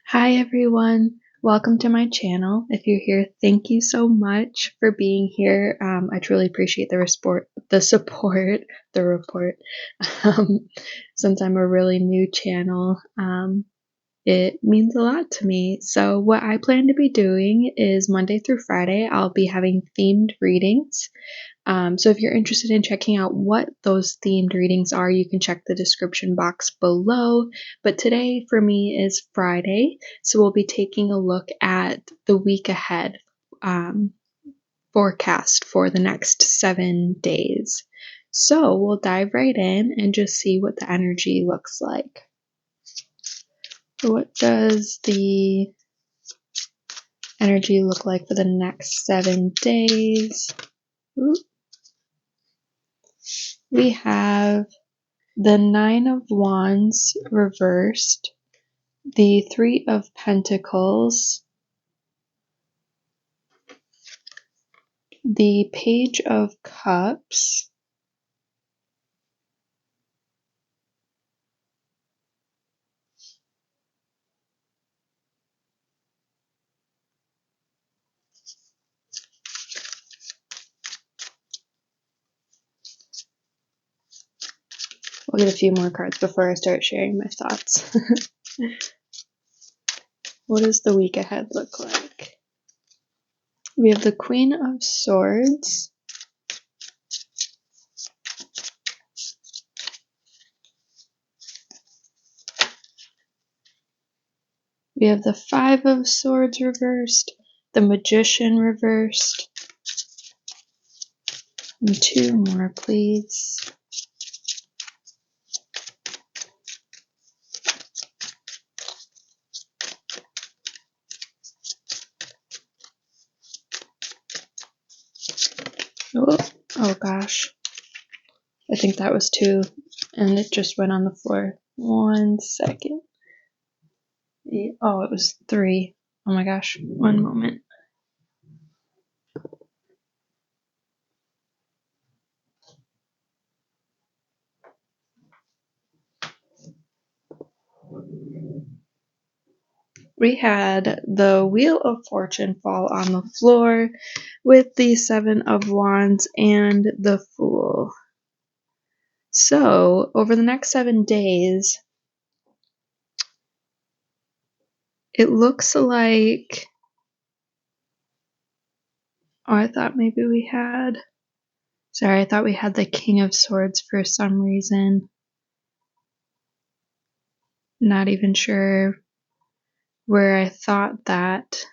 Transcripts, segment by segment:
Hi everyone, welcome to my channel. If you're here, thank you so much for being here. I truly appreciate the support, the report. Um, since I'm a really new channel, it means a lot to me. So what I plan to be doing is Monday through Friday, I'll be having themed readings. So if you're interested in checking out what those themed readings are, you can check the description box below. But today for me is Friday, so we'll be taking a look at the week ahead forecast for the next 7 days. So we'll dive right in and just see what the energy looks like. So what does the energy look like for the next 7 days? Ooh. We have the Nine of Wands reversed, the Three of Pentacles, the Page of Cups, we'll get a few more cards before I start sharing my thoughts. What does the week ahead look like? We have the Queen of Swords, we have the Five of Swords reversed, the Magician reversed, and two more please. Oh gosh, I think that was two and it just went on the floor. 1 second. Oh, it was three. Oh my gosh, one moment. We had the Wheel of Fortune fall on the floor with the Seven of Wands and the Fool. So, over the next 7 days, it looks like... Oh, I thought maybe we had... Sorry, I thought we had the King of Swords for some reason. Not even sure where I thought that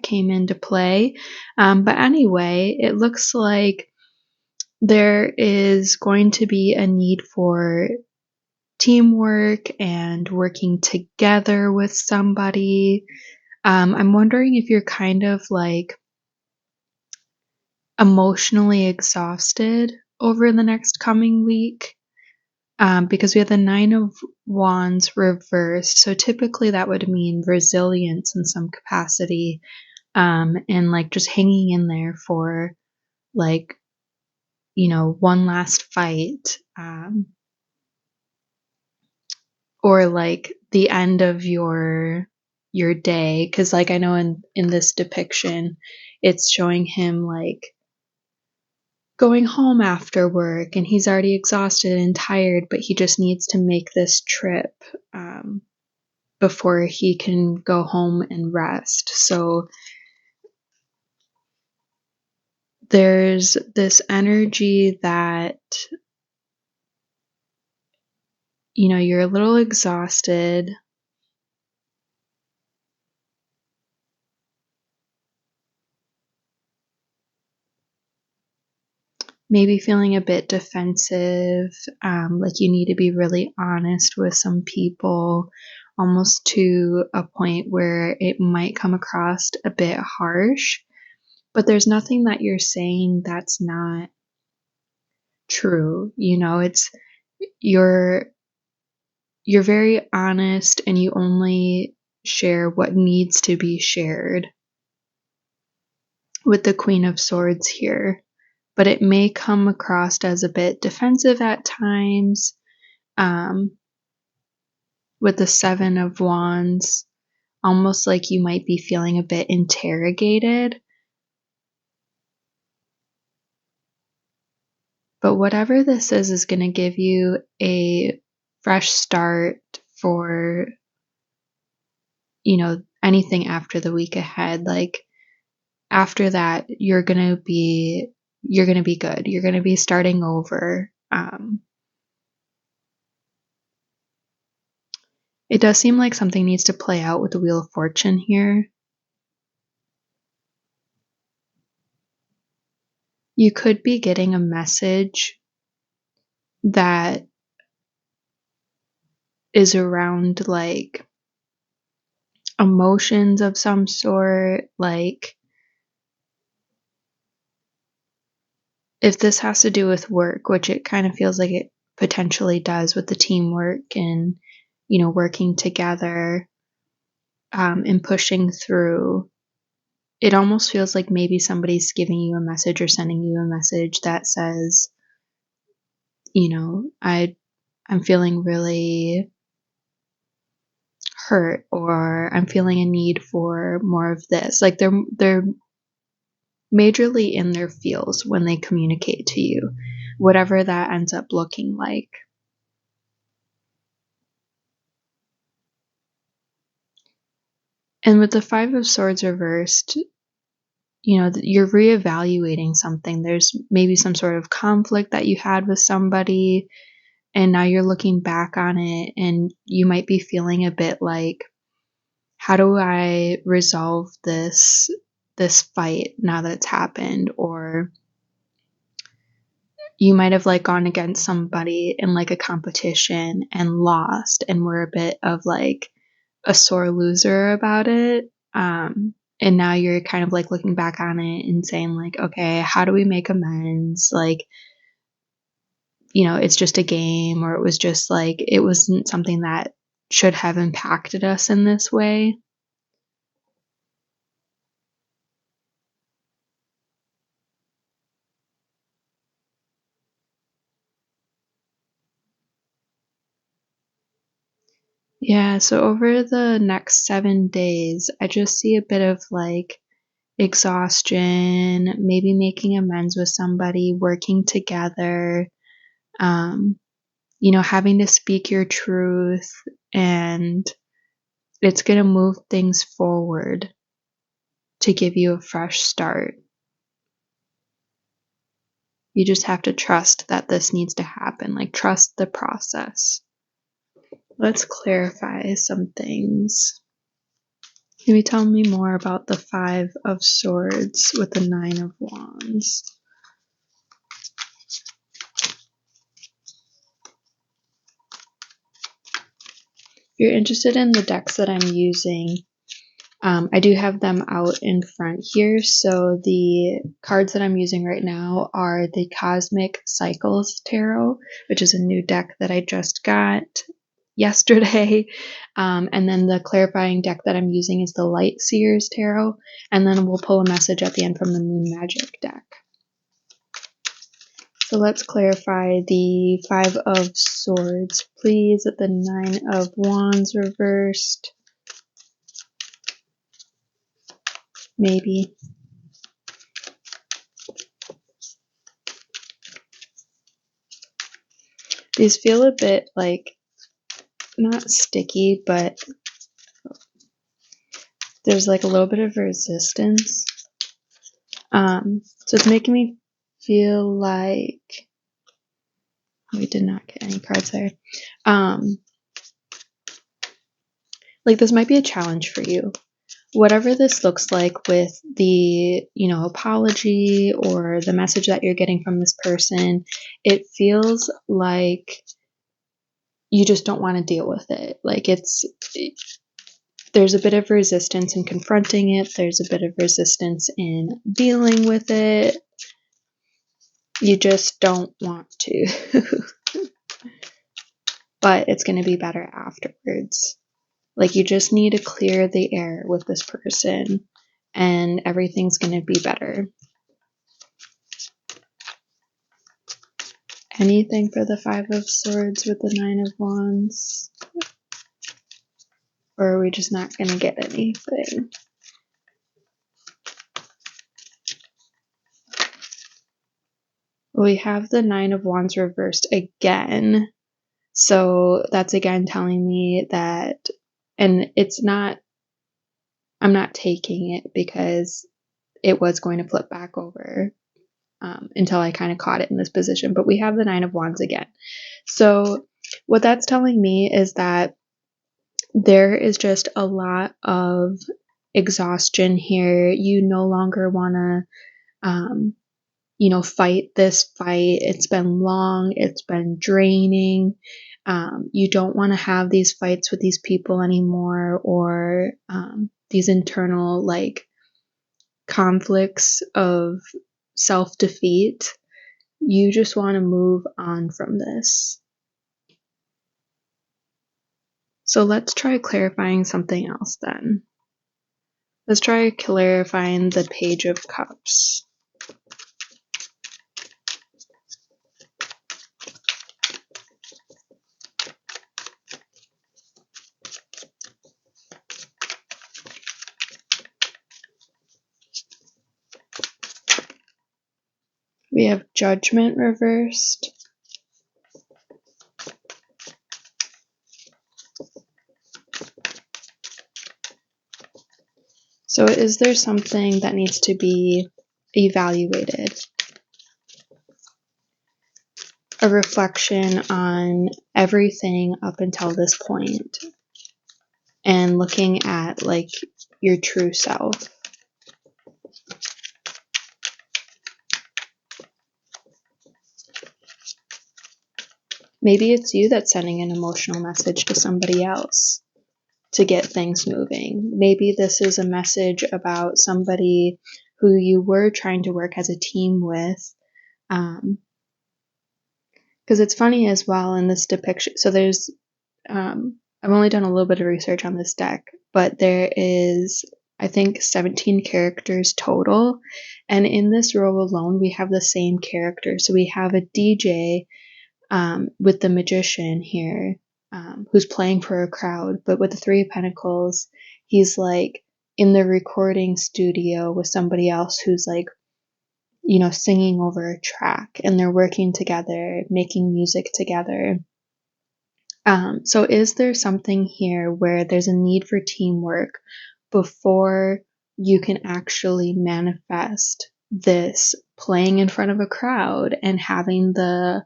came into play. But anyway, it looks like there is going to be a need for teamwork and working together with somebody. I'm wondering if you're kind of like emotionally exhausted over the next coming week. Because we have the Nine of Wands reversed. So typically that would mean resilience in some capacity, and like just hanging in there for like, one last fight, or like the end of your day. Because like I know in this depiction, it's showing him like going home after work and he's already exhausted and tired, but he just needs to make this trip before he can go home and rest. So there's this energy that, you're a little exhausted. Maybe feeling a bit defensive, like you need to be really honest with some people, almost to a point where it might come across a bit harsh. But there's nothing that you're saying that's not true. It's you're very honest and you only share what needs to be shared with the Queen of Swords here. But it may come across as a bit defensive at times, with the Seven of Wands. almost like you might be feeling a bit interrogated. But whatever this is going to give you a fresh start for, anything after the week ahead. Like after that, you're going to be good. You're going to be starting over. It does seem like something needs to play out with the Wheel of Fortune here. You could be getting a message that is around like emotions of some sort. Like if this has to do with work, which it kind of feels like it potentially does with the teamwork and, working together, and pushing through, it almost feels like maybe somebody's giving you a message or sending you a message that says, I'm feeling really hurt, or I'm feeling a need for more of this. Like they're majorly in their feels when they communicate to you, whatever that ends up looking like. And with the Five of Swords reversed, you're reevaluating something. There's maybe some sort of conflict that you had with somebody, and now you're looking back on it, and you might be feeling a bit like, how do I resolve this fight now that it's happened? Or you might have like gone against somebody in like a competition and lost, and were a bit of like a sore loser about it. And now you're kind of like looking back on it and saying like, okay, how do we make amends? Like, it's just a game, or it wasn't something that should have impacted us in this way. Yeah, so over the next 7 days, I just see a bit of like exhaustion, maybe making amends with somebody, working together, um, having to speak your truth, and it's going to move things forward to give you a fresh start. You just have to trust that this needs to happen, like trust the process. Let's clarify some things. Can you tell me more about the Five of Swords with the Nine of Wands? If you're interested in the decks that I'm using, I do have them out in front here. So the cards that I'm using right now are the Cosmic Cycles Tarot, which is a new deck that I just got yesterday. And then the clarifying deck that I'm using is the Light Seers Tarot. And then we'll pull a message at the end from the Moon Magic deck. So let's clarify the Five of Swords, please, at the Nine of Wands reversed. Maybe. These feel a bit like, not sticky, but there's like a little bit of resistance. So it's making me feel like, we did not get any cards there. Like this might be a challenge for you. Whatever this looks like with the, apology or the message that you're getting from this person, it feels like you just don't want to deal with it. Like there's a bit of resistance in confronting it. There's a bit of resistance in dealing with it. You just don't want to. But it's going to be better afterwards. Like you just need to clear the air with this person and everything's going to be better. Anything for the Five of Swords with the Nine of Wands? Or are we just not going to get anything? We have the Nine of Wands reversed again. So that's again telling me that, and I'm not taking it because it was going to flip back over until I kind of caught it in this position. But we have the Nine of Wands again. So what that's telling me is that there is just a lot of exhaustion here. You no longer want to, fight this fight. It's been long, it's been draining. You don't want to have these fights with these people anymore, or these internal conflicts of self defeat. You just want to move on from this. So let's try clarifying something else then. Let's try clarifying the Page of Cups. We have Judgment reversed. So is there something that needs to be evaluated? A reflection on everything up until this point and looking at your true self. Maybe it's you that's sending an emotional message to somebody else to get things moving. Maybe this is a message about somebody who you were trying to work as a team with. Because it's funny as well in this depiction. So there's, I've only done a little bit of research on this deck, but there is, I think, 17 characters total. And in this row alone, we have the same character. So we have a DJ with the magician here, who's playing for a crowd. But with the Three of Pentacles, he's in the recording studio with somebody else who's singing over a track, and they're working together, making music together. So is there something here where there's a need for teamwork before you can actually manifest this playing in front of a crowd and having the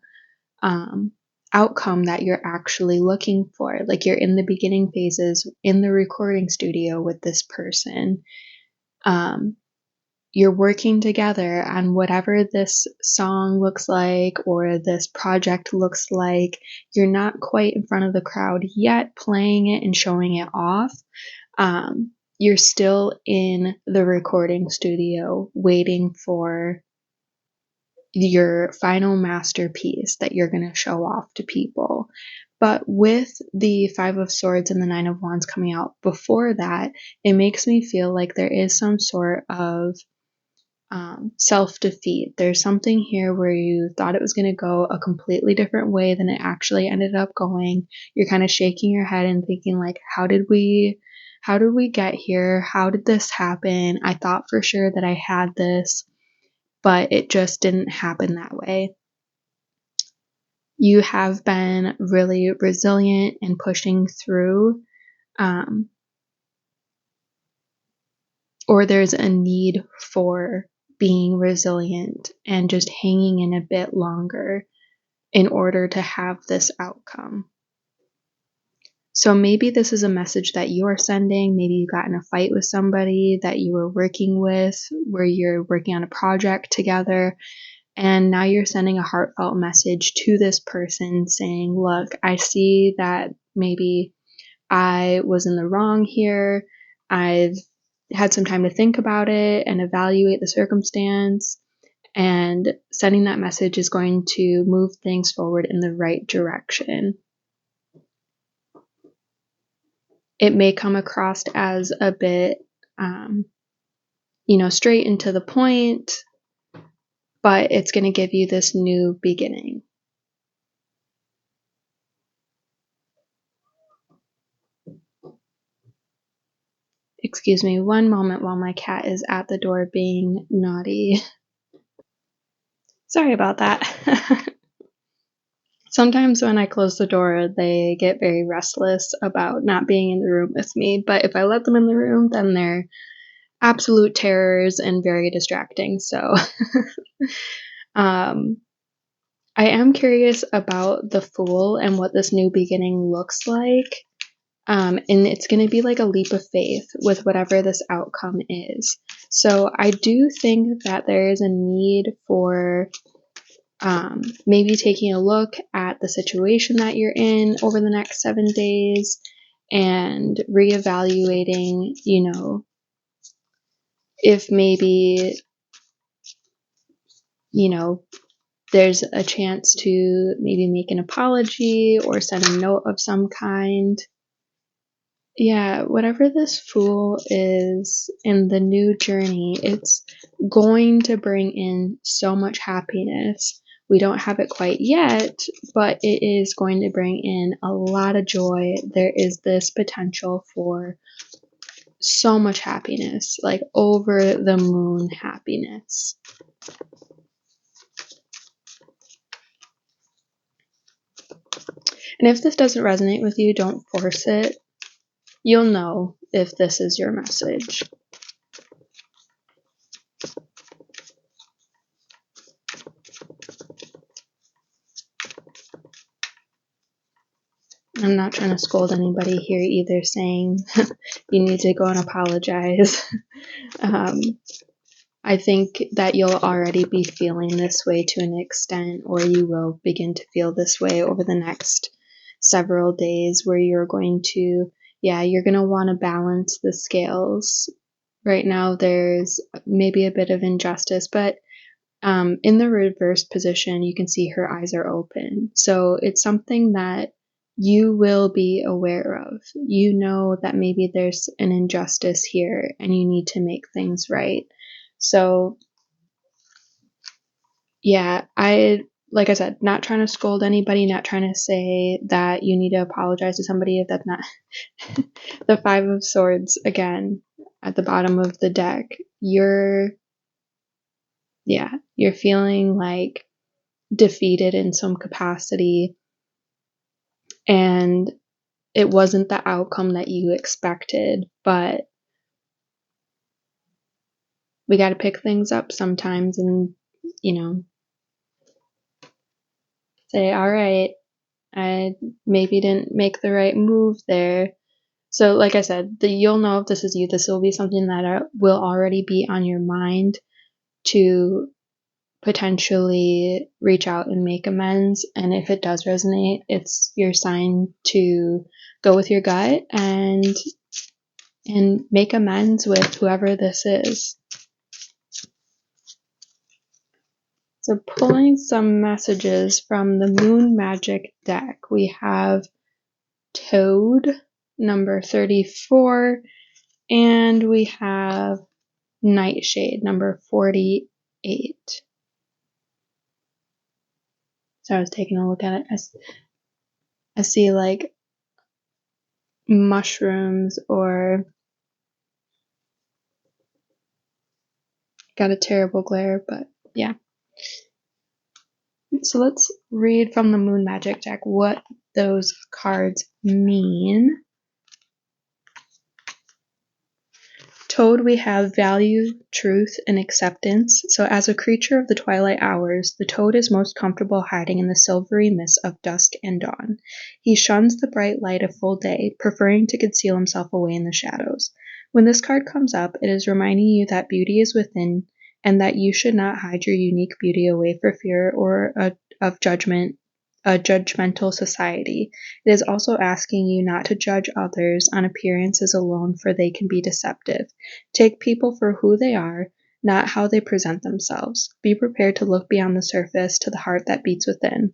outcome that you're actually looking for? Like, you're in the beginning phases in the recording studio with this person. You're working together on whatever this song looks like or this project looks like. You're not quite in front of the crowd yet playing it and showing it off. You're still in the recording studio waiting for your final masterpiece that you're going to show off to people. But with the Five of Swords and the Nine of Wands coming out before that, it makes me feel like there is some sort of self-defeat. There's something here where you thought it was going to go a completely different way than it actually ended up going. You're kind of shaking your head and thinking how did we get here? How did this happen? I thought for sure that I had this, but it just didn't happen that way. You have been really resilient and pushing through, or there's a need for being resilient and just hanging in a bit longer in order to have this outcome. So maybe this is a message that you are sending. Maybe you got in a fight with somebody that you were working with, where you're working on a project together, and now you're sending a heartfelt message to this person saying, look, I see that maybe I was in the wrong here. I've had some time to think about it and evaluate the circumstance, and sending that message is going to move things forward in the right direction. It may come across as a bit, straight and to the point, but it's going to give you this new beginning. Excuse me one moment while my cat is at the door being naughty. Sorry about that. Sometimes when I close the door, they get very restless about not being in the room with me, but if I let them in the room, then they're absolute terrors and very distracting, so um, I am curious about the Fool and what this new beginning looks like. And it's going to be like a leap of faith with whatever this outcome is. So I do think that there is a need for maybe taking a look at the situation that you're in over the next 7 days and reevaluating, if maybe, there's a chance to maybe make an apology or send a note of some kind. Yeah, whatever this Fool is in the new journey, it's going to bring in so much happiness. We don't have it quite yet, but it is going to bring in a lot of joy. There is this potential for so much happiness, like over the moon happiness. And if this doesn't resonate with you, don't force it. You'll know if this is your message. I'm not trying to scold anybody here either, saying you need to go and apologize. I think that you'll already be feeling this way to an extent, or you will begin to feel this way over the next several days, where you're going to want to balance the scales. Right now, there's maybe a bit of injustice, but in the reverse position, you can see her eyes are open. So it's something that you will be aware of. You know that maybe there's an injustice here and you need to make things right. So, yeah, like I said, not trying to scold anybody, not trying to say that you need to apologize to somebody if that's not the Five of Swords again at the bottom of the deck. You're feeling like defeated in some capacity, and it wasn't the outcome that you expected, but we got to pick things up sometimes and, say, all right, I maybe didn't make the right move there. So like I said, you'll know if this is you. This will be something that will already be on your mind to potentially reach out and make amends. And if it does resonate, it's your sign to go with your gut and make amends with whoever this is. So pulling some messages from the Moon Magic deck, we have Toad, number 34, and we have Nightshade, number 48. So I was taking a look at it. I see like mushrooms, or got a terrible glare, but yeah. So let's read from the Moon Magic deck what those cards mean. Toad, we have value, truth, and acceptance. So as a creature of the twilight hours, the toad is most comfortable hiding in the silvery mist of dusk and dawn. He shuns the bright light of full day, preferring to conceal himself away in the shadows. When this card comes up, it is reminding you that beauty is within, and that you should not hide your unique beauty away for fear of judgment, a judgmental society. It is also asking you not to judge others on appearances alone, for they can be deceptive. Take people for who they are, not how they present themselves. Be prepared to look beyond the surface to the heart that beats within.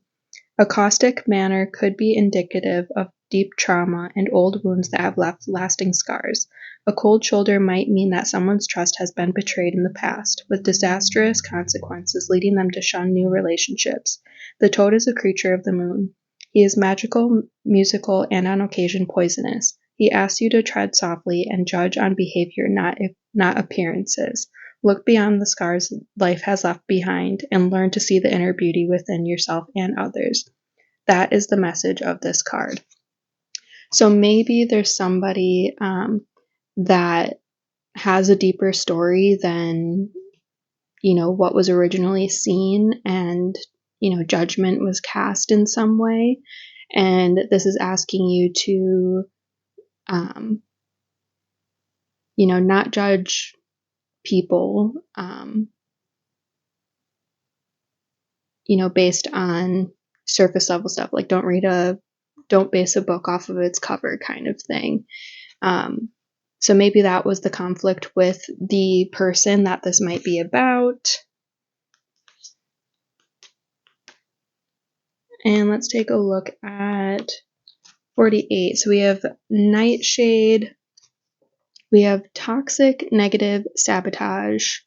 A caustic manner could be indicative of deep trauma and old wounds that have left lasting scars. A cold shoulder might mean that someone's trust has been betrayed in the past, with disastrous consequences leading them to shun new relationships. The toad is a creature of the moon. He is magical, musical, and on occasion poisonous. He asks you to tread softly and judge on behavior, not appearances. Look beyond the scars life has left behind and learn to see the inner beauty within yourself and others. That is the message of this card. So maybe there's somebody that has a deeper story than, what was originally seen, and, judgment was cast in some way. And this is asking you to, not judge people, based on surface level stuff. Like, don't base a book off of its cover kind of thing. So maybe that was the conflict with the person that this might be about. And let's take a look at 48. So we have nightshade. We have toxic, negative, sabotage.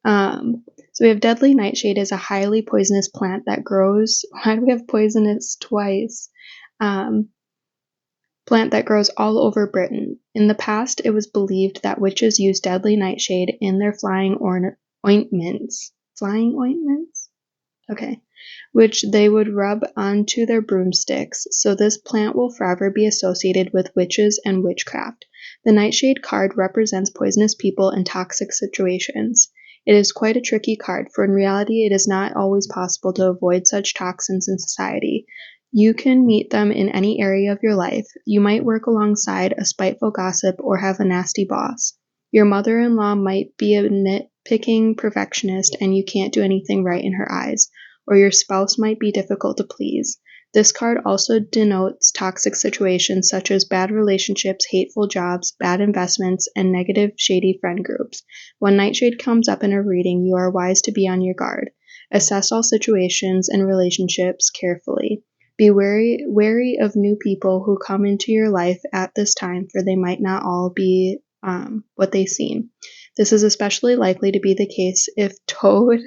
So we have deadly nightshade is a highly poisonous plant that grows. Why do we have poisonous twice? Plant that grows all over Britain. In the past, it was believed that witches used deadly nightshade in their flying ointments. Flying ointments? Okay. Which they would rub onto their broomsticks, so this plant will forever be associated with witches and witchcraft. The nightshade card represents poisonous people and toxic situations. It is quite a tricky card, for in reality it is not always possible to avoid such toxins in society. You can meet them in any area of your life. You might work alongside a spiteful gossip or have a nasty boss. Your mother-in-law might be a nitpicking perfectionist and you can't do anything right in her eyes, or your spouse might be difficult to please. This card also denotes toxic situations such as bad relationships, hateful jobs, bad investments, and negative, shady friend groups. When nightshade comes up in a reading, you are wise to be on your guard. Assess all situations and relationships carefully. Be wary of new people who come into your life at this time, for they might not all be what they seem. This is especially likely to be the case if toad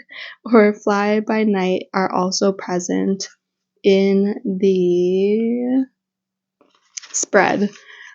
or fly by night are also present in the spread.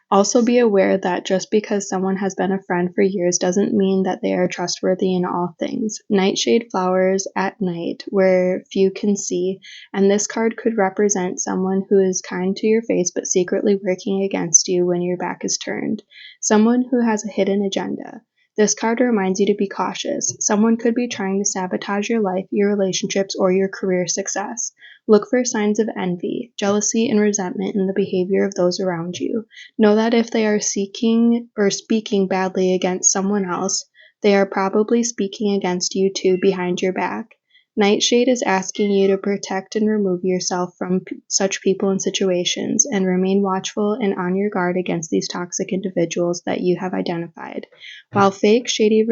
Also be aware that just because someone has been a friend for years doesn't mean that they are trustworthy in all things. Nightshade flowers at night where few can see, and this card could represent someone who is kind to your face but secretly working against you when your back is turned. Someone who has a hidden agenda. This card reminds you to be cautious. Someone could be trying to sabotage your life, your relationships, or your career success. Look for signs of envy, jealousy, and resentment in the behavior of those around you. Know that if they are seeking or speaking badly against someone else, they are probably speaking against you too behind your back. Nightshade is asking you to protect and remove yourself from such people and situations, and remain watchful and on your guard against these toxic individuals that you have identified. While fake, shady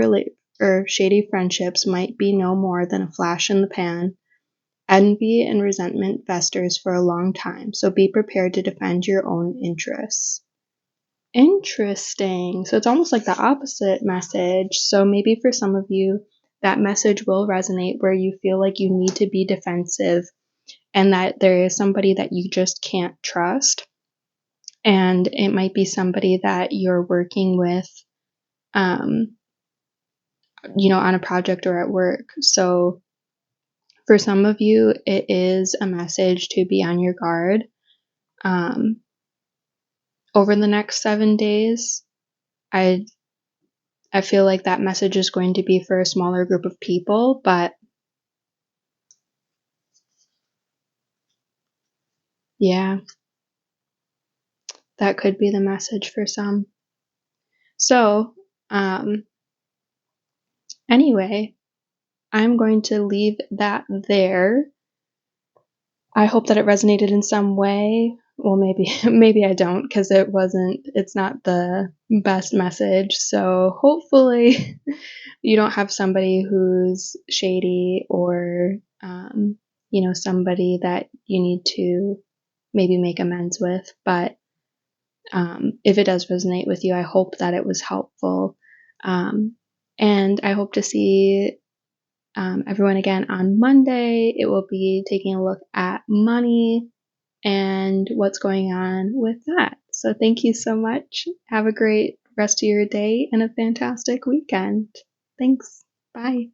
friendships might be no more than a flash in the pan, envy and resentment festers for a long time, so be prepared to defend your own interests. Interesting. So it's almost like the opposite message. So maybe for some of you, that message will resonate where you feel like you need to be defensive and that there is somebody that you just can't trust. And it might be somebody that you're working with, on a project or at work. So for some of you, it is a message to be on your guard. Over the next 7 days, I feel like that message is going to be for a smaller group of people, but yeah, that could be the message for some. So, anyway, I'm going to leave that there. I hope that it resonated in some way. Well, maybe I don't, because it's not the best message. So hopefully you don't have somebody who's shady or, somebody that you need to maybe make amends with. But if it does resonate with you, I hope that it was helpful. And I hope to see everyone again on Monday. It will be taking a look at money and what's going on with that. So thank you so much. Have a great rest of your day and a fantastic weekend. Thanks. Bye.